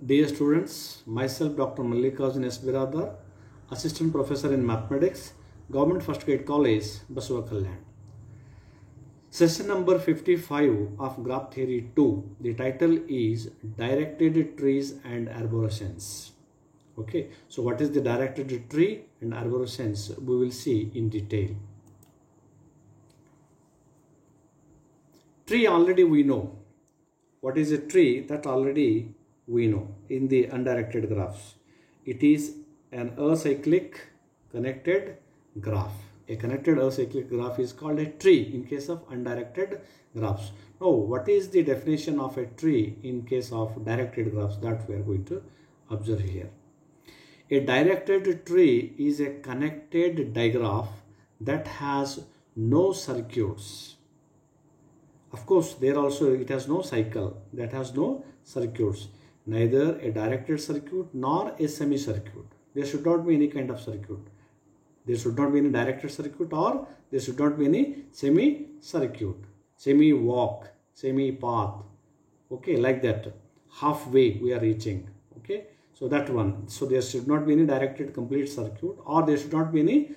Dear students, myself Dr. Mallikarjun S. Biradar, Assistant Professor in Mathematics, Government First Grade College, Basava Kalyan. Session number 55 of Graph Theory 2. The title is Directed Trees and Arborescence. Okay, so what is the directed tree and arborescence? We will see in detail. Tree already we know. What is a tree? That already we know in the undirected graphs. It is an acyclic connected graph. A connected acyclic graph is called a tree in case of undirected graphs. Now, what is the definition of a tree in case of directed graphs? That we are going to observe here. A directed tree is a connected digraph that has no circuits. Of course, there also it has no cycle, that has no circuits. Neither a directed circuit nor a semi-circuit. There should not be any kind of circuit. There should not be any directed circuit or there should not be any semi-circuit, semi-walk, semi-path. Okay, like that. Halfway we are reaching. Okay, so that one. So there should not be any directed complete circuit or there should not be any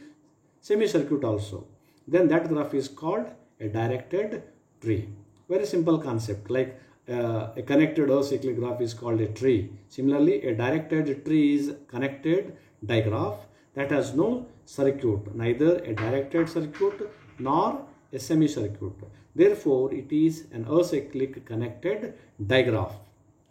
semi-circuit also. Then that graph is called a directed tree. Very simple concept, like a connected acyclic graph is called a tree. Similarly, a directed tree is connected digraph that has no circuit, neither a directed circuit nor a semi-circuit. Therefore, it is an acyclic connected digraph.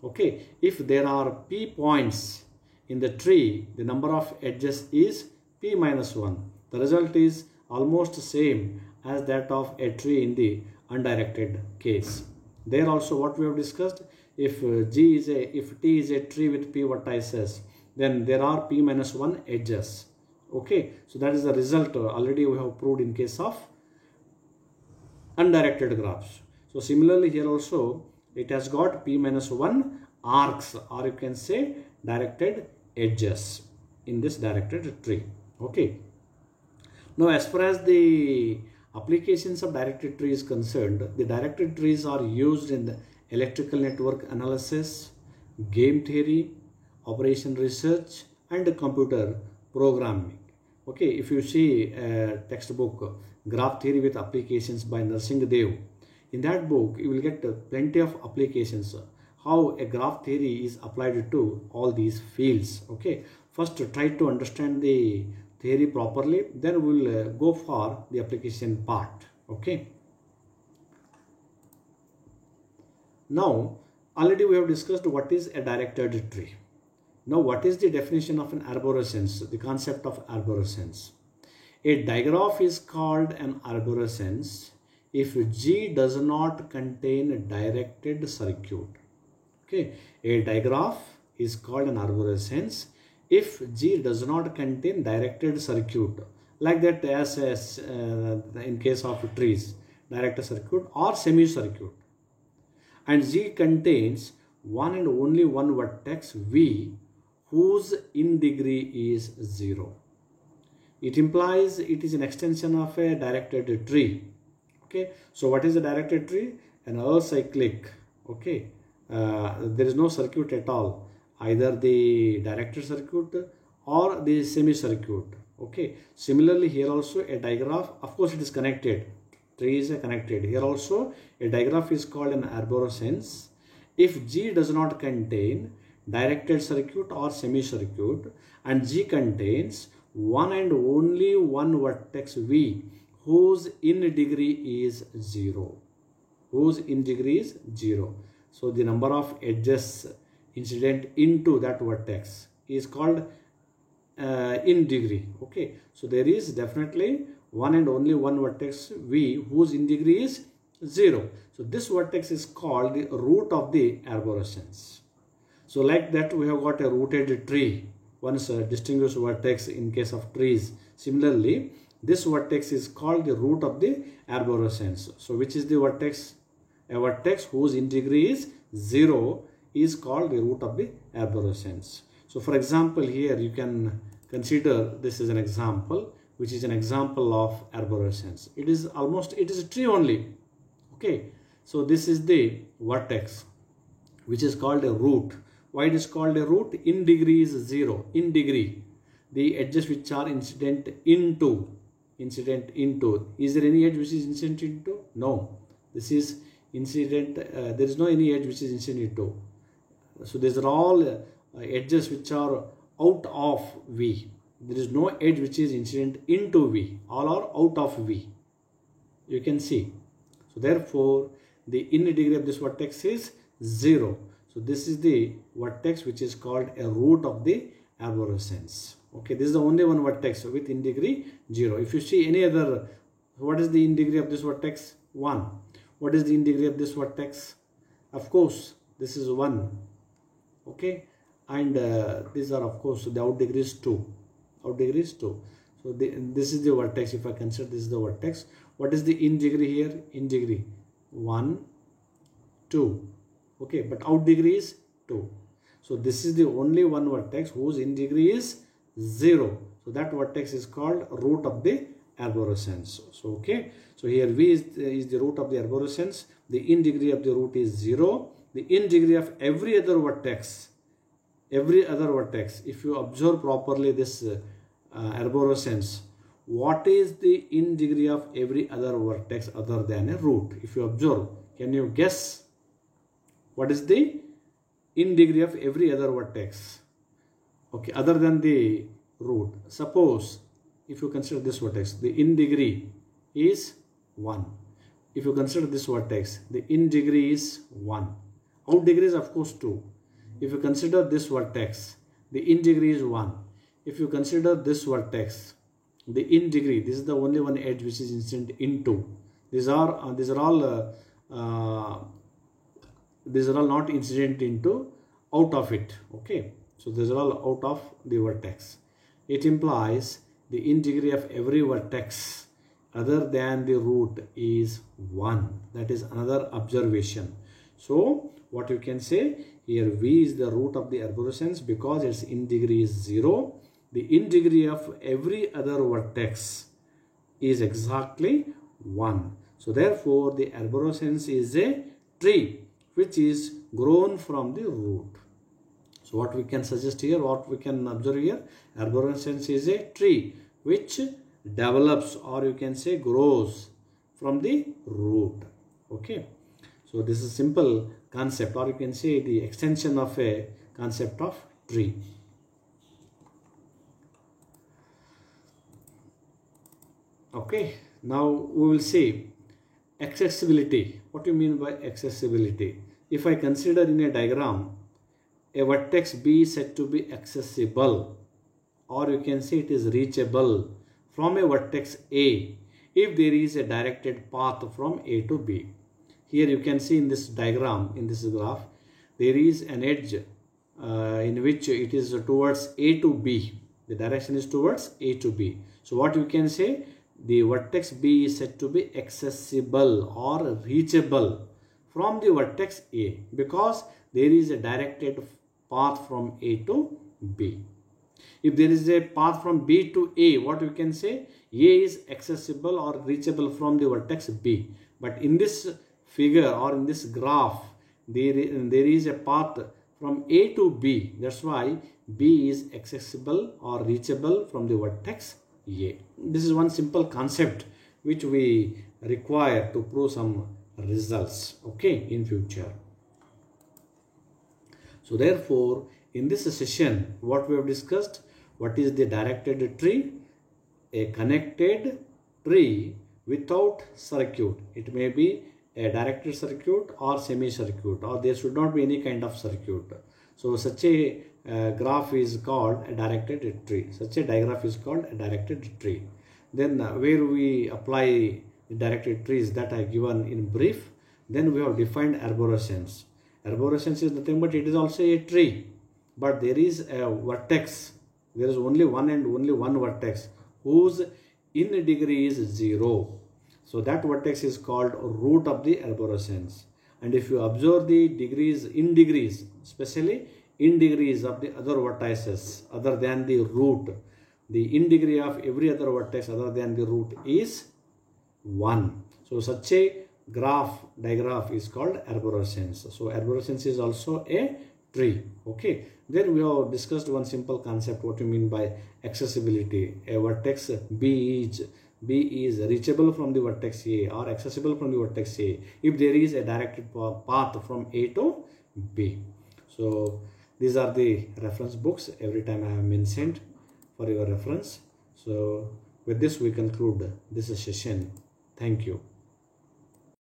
Okay, if there are p points in the tree, the number of edges is p minus 1. The result is almost same as that of a tree in the undirected case. There also what we have discussed, if t is a tree with p vertices, then there are p minus 1 edges. Okay, so that is the result already we have proved in case of undirected graphs. So similarly here also it has got p minus 1 arcs, or you can say directed edges in this directed tree. Okay, now as far as the applications of directed tree is concerned, the directed trees are used in the electrical network analysis, game theory, operation research and computer programming. Okay, if you see a textbook, Graph Theory with Applications by Narsingh Dev, in that book you will get plenty of applications, how a graph theory is applied to all these fields. Okay, first try to understand the theory properly, then we will go for the application part. Okay, now already we have discussed what is a directed tree. Now what is the definition of an arborescence, the concept of arborescence? A digraph is called an arborescence if G does not contain a directed circuit. Okay, a digraph is called an arborescence if G does not contain directed circuit, like that as in case of trees, directed circuit or semi-circuit, and G contains one and only one vertex V whose in degree is 0. It implies it is an extension of a directed tree. Okay, so what is a directed tree? An acyclic. Okay, there is no circuit at all, either the directed circuit or the semi-circuit. Okay, similarly here also a digraph, of course it is connected, trees are connected. Here also a digraph is called an arborescence if G does not contain directed circuit or semi-circuit and G contains one and only one vertex V whose in degree is 0. Whose in degree is 0. So the number of edges incident into that vertex is called in degree. Okay, so there is definitely one and only one vertex V whose in degree is 0. So this vertex is called the root of the arborescence. So like that we have got a rooted tree, once distinguished vertex in case of trees. Similarly, this vertex is called the root of the arborescence. So which is the vertex? A vertex whose in degree is 0 is called the root of the arborescence. So for example, here you can consider this is an example, which is an example of arborescence. It is a tree only. Okay, so this is the vertex which is called a root Why it is called a root? In degree is 0. In degree, the edges which are incident into. Is there any edge which is incident into? No. This is incident. There is no any edge which is incident into. So these are all edges which are out of V. There is no edge which is incident into V. All are out of V. You can see. So therefore, the inner degree of this vertex is 0. So this is the vertex which is called a root of the arborescence. Okay, this is the only one vertex with in degree 0. If you see any other, what is the in degree of this vertex? 1. What is the in degree of this vertex? Of course, this is 1. Okay, and these are of course the out degree is 2. Out degree is 2. So this is the vertex. If I consider this is the vertex, what is the in degree here? In degree 1, 2. Okay, but out degree is 2. So this is the only one vertex whose in degree is 0. So that vertex is called root of the arborescence. So okay, so here V is the root of the arborescence. The in degree of the root is 0. The in degree of every other vertex, if you observe properly this arborescence, what is the in degree of every other vertex other than a root? If you observe, can you guess what is the in degree of every other vertex? Okay, other than the root. Suppose if you consider this vertex, the in degree is 1. If you consider this vertex, the in degree is 1. Out degree is of course 2. If you consider this vertex, the in degree is 1. If you consider this vertex, the in degree, this is the only one edge which is incident into. These are all not incident into, out of it. Okay, so these are all out of the vertex. It implies the in degree of every vertex other than the root is 1. That is another observation. So what you can say here, V is the root of the arborescence because its in degree is 0. The in degree of every other vertex is exactly 1. So therefore the arborescence is a tree which is grown from the root. So what we can suggest here, what we can observe here, arborescence is a tree which develops, or you can say grows from the root. Okay, so this is simple concept, or you can say the extension of a concept of tree. Okay, now we will see accessibility. What do you mean by accessibility? If I consider in a diagram, a vertex B is said to be accessible, or you can say it is reachable from a vertex A if there is a directed path from A to B. Here you can see in this diagram, in this graph, there is an edge in which it is towards A to B. The direction is towards A to B. So what you can say, the vertex B is said to be accessible or reachable from the vertex A because there is a directed path from A to B. If there is a path from B to A, what you can say, A is accessible or reachable from the vertex B. But in this figure or in this graph, there is a path from A to B. That's why B is accessible or reachable from the vertex A. This is one simple concept which we require to prove some results, okay, in future. So therefore, in this session, what we have discussed, what is the directed tree? A connected tree without circuit. It may be a directed circuit or semi-circuit, or there should not be any kind of circuit. So such a graph is called a directed tree. Such a digraph is called a directed tree. Then where we apply the directed trees that I have given in brief, then we have defined arborescence. Arborescence is nothing but it is also a tree, but there is a vertex. There is only one and only one vertex whose in degree is 0. So that vertex is called root of the arborescence. And if you observe the degrees, in degrees, especially in degrees of the other vertices other than the root, the in degree of every other vertex other than the root is 1. So such a digraph is called arborescence. So arborescence is also a tree. Okay, then we have discussed one simple concept, what you mean by accessibility. A vertex B is reachable from the vertex A or accessible from the vertex A if there is a directed path from A to B. So these are the reference books. Every time I have mentioned for your reference. So with this we conclude this session. Thank you.